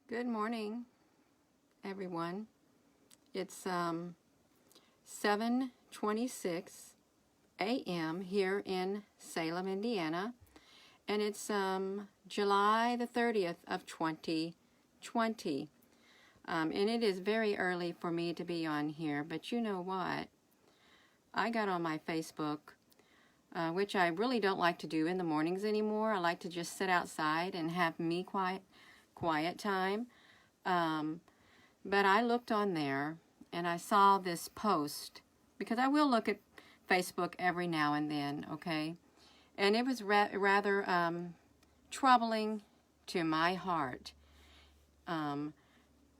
Good morning, everyone. It's 7:26 a.m. here in Salem, Indiana, and it's July the 30th of 2020. And it is very early for me to be on here, but you know what? I got on my Facebook, which I really don't like to do in the mornings anymore. I like to just sit outside and have me quiet time. But I looked on there and I saw this post, because I will look at Facebook every now and then, okay? And it was rather troubling to my heart.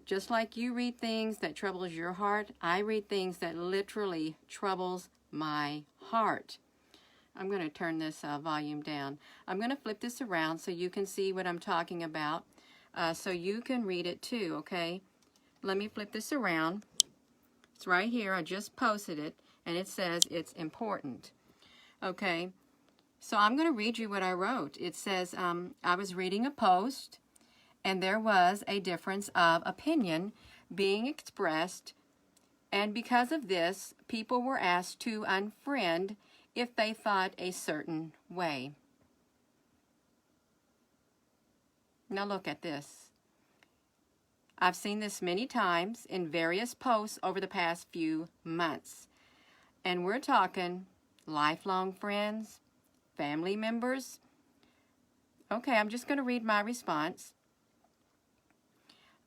Just like you read things that troubles your heart, I read things that literally troubles my heart. I'm going to turn this volume down. I'm going to flip this around so you can see what I'm talking about, so you can read it too, okay? Let me flip this around. It's right here. I just posted it, and it says it's important. Okay, so I'm going to read you what I wrote. It says, I was reading a post, and there was a difference of opinion being expressed, and because of this, people were asked to unfriend if they thought a certain way. Now look at this. I've seen this many times in various posts over the past few months. And we're talking lifelong friends, family members. Okay, I'm just going to read my response.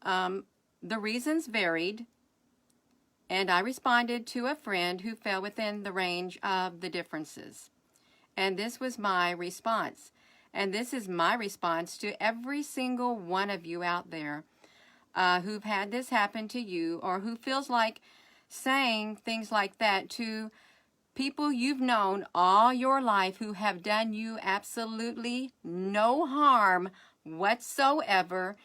The reasons varied, and I responded to a friend who fell within the range of the differences. And this was my response. And this is my response to every single one of you out there who've had this happen to you, or who feels like saying things like that to people you've known all your life who have done you absolutely no harm whatsoever.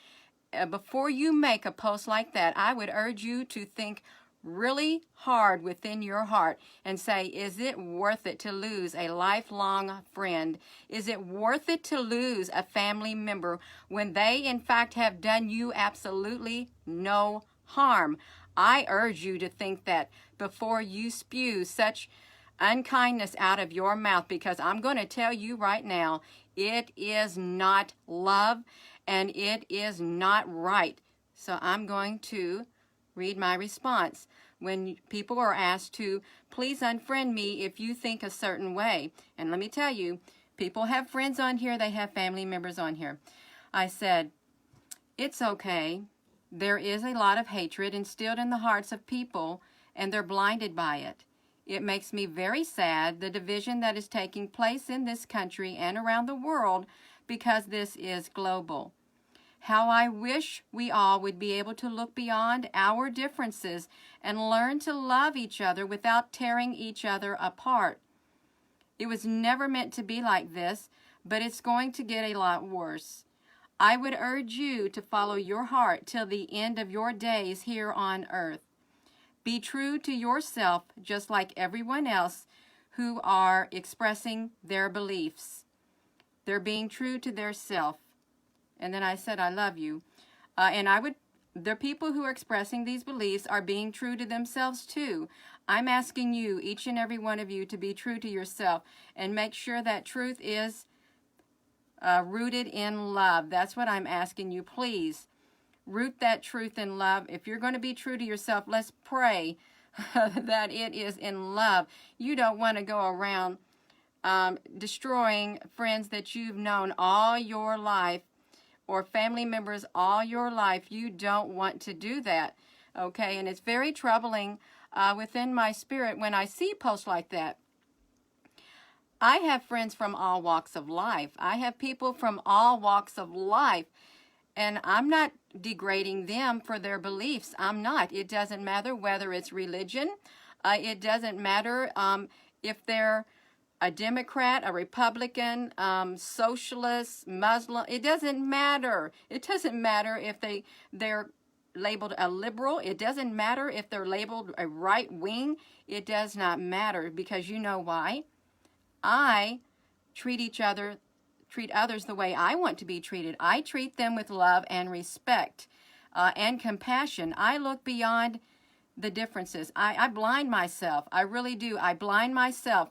Before you make a post like that, I would urge you to think really hard within your heart and say, is it worth it to lose a lifelong friend? Is it worth it to lose a family member when they in fact have done you absolutely no harm? I urge you to think that before you spew such unkindness out of your mouth, because I'm going to tell you right now, it is not love and it is not right. So I'm going to read my response. When people are asked to please unfriend me if you think a certain way. And let me tell you, people have friends on here, they have family members on here. I said, it's okay. There is a lot of hatred instilled in the hearts of people, and they're blinded by it. It makes me very sad, the division that is taking place in this country and around the world, because this is global. How I wish we all would be able to look beyond our differences and learn to love each other without tearing each other apart. It was never meant to be like this, but it's going to get a lot worse. I would urge you to follow your heart till the end of your days here on earth. Be true to yourself, just like everyone else who are expressing their beliefs. They're being true to their self. And then I said, I love you. The people who are expressing these beliefs are being true to themselves too. I'm asking you, each and every one of you, to be true to yourself and make sure that truth is rooted in love. That's what I'm asking you. Please root that truth in love. If you're going to be true to yourself, let's pray that it is in love. You don't want to go around destroying friends that you've known all your life, or family members all your life. You don't want to do that, okay? And it's very troubling within my spirit when I see posts like that. I have friends from all walks of life. I have people from all walks of life, and I'm not degrading them for their beliefs. I'm not. It doesn't matter whether it's religion. It doesn't matter if they're a Democrat, a Republican, socialist, Muslim. It doesn't matter. It doesn't matter if they're labeled a liberal. It doesn't matter if they're labeled a right wing. It does not matter, because you know why? I treat treat others the way I want to be treated. I treat them with love and respect and compassion. I look beyond the differences. I blind myself. I really do. I blind myself.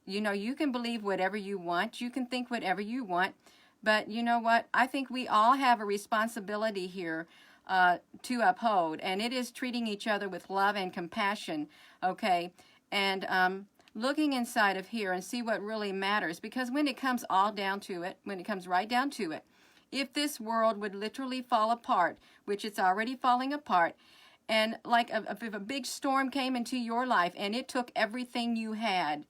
You know, you can believe whatever you want. You can think whatever you want. But you know what? I think we all have a responsibility here to uphold, and it is treating each other with love and compassion, okay? And looking inside of here and see what really matters, because when it comes all down to it, when it comes right down to it, if this world would literally fall apart, which it's already falling apart, and like if a big storm came into your life and it took everything you had,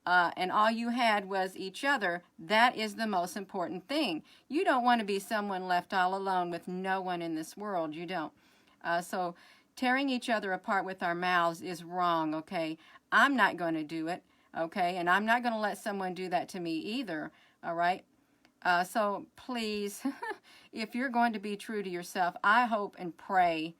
and all you had was each other, that is the most important thing. You don't want to be someone left all alone with no one in this world. You don't. So tearing each other apart with our mouths is wrong, okay? I'm not going to do it, okay? And I'm not going to let someone do that to me either, all right? So please, if you're going to be true to yourself, I hope and pray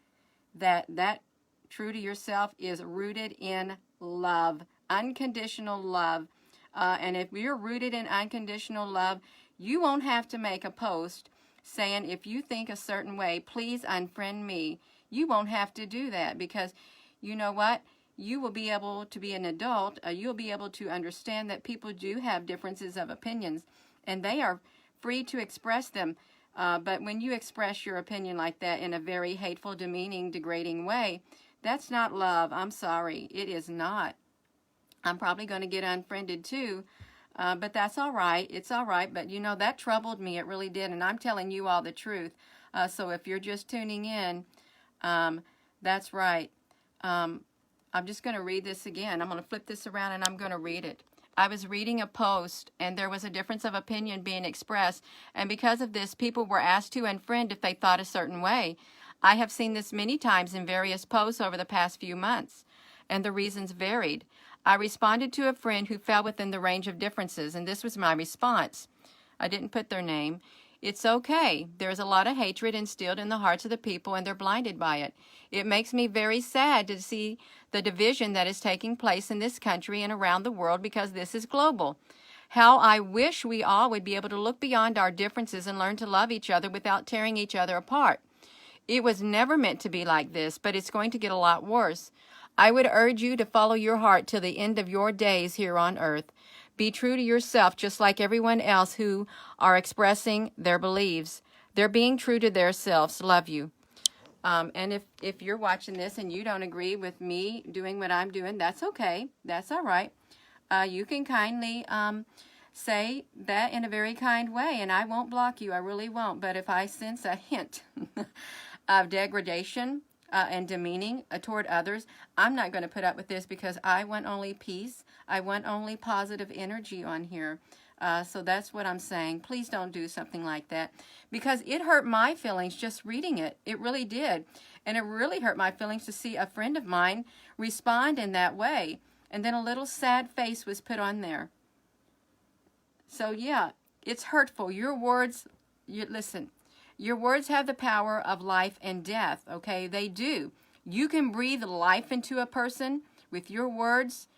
that true to yourself is rooted in love. Unconditional love. And if you're rooted in unconditional love, you won't have to make a post saying, if you think a certain way, please unfriend me. You won't have to do that, because you know what? You will be able to be an adult. You'll be able to understand that people do have differences of opinions, and they are free to express them. But when you express your opinion like that in a very hateful, demeaning, degrading way, that's not love. I'm sorry. It is not. I'm probably going to get unfriended too, but that's all right. It's all right. But, you know, that troubled me. It really did. And I'm telling you all the truth. So if you're just tuning in, that's right. I'm just going to read this again. I'm going to flip this around and I'm going to read it. I was reading a post and there was a difference of opinion being expressed. And because of this, people were asked to unfriend if they thought a certain way. I have seen this many times in various posts over the past few months, and the reasons varied. I responded to a friend who fell within the range of differences, and this was my response. I didn't put their name. It's okay. There's a lot of hatred instilled in the hearts of the people, and they're blinded by it. It makes me very sad to see the division that is taking place in this country and around the world, because this is global. How I wish we all would be able to look beyond our differences and learn to love each other without tearing each other apart. It was never meant to be like this, but it's going to get a lot worse. I would urge you to follow your heart till the end of your days here on earth. Be true to yourself, just like everyone else who are expressing their beliefs. They're being true to themselves. Love you. And if you're watching this and you don't agree with me doing what I'm doing, that's okay. That's all right. You can kindly say that in a very kind way, and I won't block you. I really won't. But if I sense a hint of degradation and demeaning toward others, I'm not going to put up with this, because I want only peace. I want only positive energy on here. So that's what I'm saying. Please don't do something like that, because it hurt my feelings just reading it. It really did. And it really hurt my feelings to see a friend of mine respond in that way. And then a little sad face was put on there. So yeah, it's hurtful. Your words, listen. Your words have the power of life and death, okay? They do. You can breathe life into a person with your words,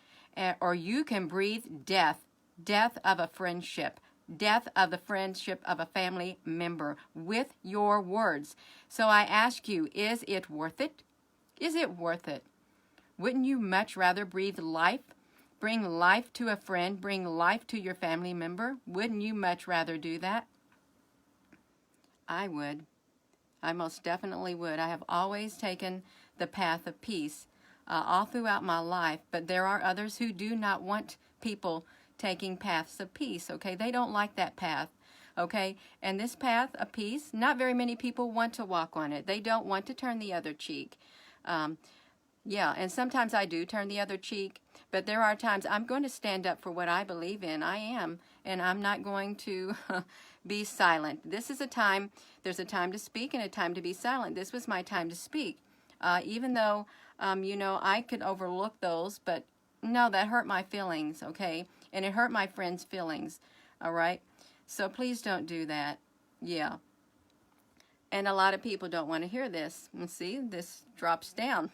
or you can breathe death. Death of a friendship. Death of the friendship of a family member with your words. So I ask you, is it worth it? Is it worth it? Wouldn't you much rather breathe life? Bring life to a friend, bring life to your family member? Wouldn't you much rather do that? I would. I most definitely would. I have always taken the path of peace all throughout my life, but there are others who do not want people taking paths of peace, okay? They don't like that path, okay? And this path of peace, not very many people want to walk on it. They don't want to turn the other cheek. Yeah, and sometimes I do turn the other cheek, but there are times I'm going to stand up for what I believe in. I am, and I'm not going to be silent. This is a time, there's a time to speak and a time to be silent. This was my time to speak. Even though, you know, I could overlook those, but no, that hurt my feelings, okay? And it hurt my friends' feelings, all right? So please don't do that. Yeah. And a lot of people don't want to hear this. And see, this drops down.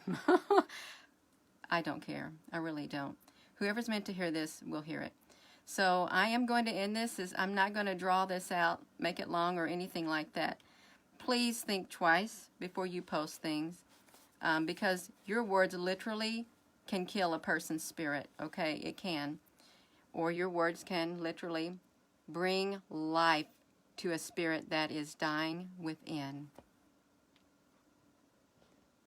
I don't care. I really don't. Whoever's meant to hear this will hear it. So I am going to end this. I'm not going to draw this out, make it long or anything like that. Please think twice before you post things, because your words literally can kill a person's spirit, okay? It can. Or your words can literally bring life to a spirit that is dying within.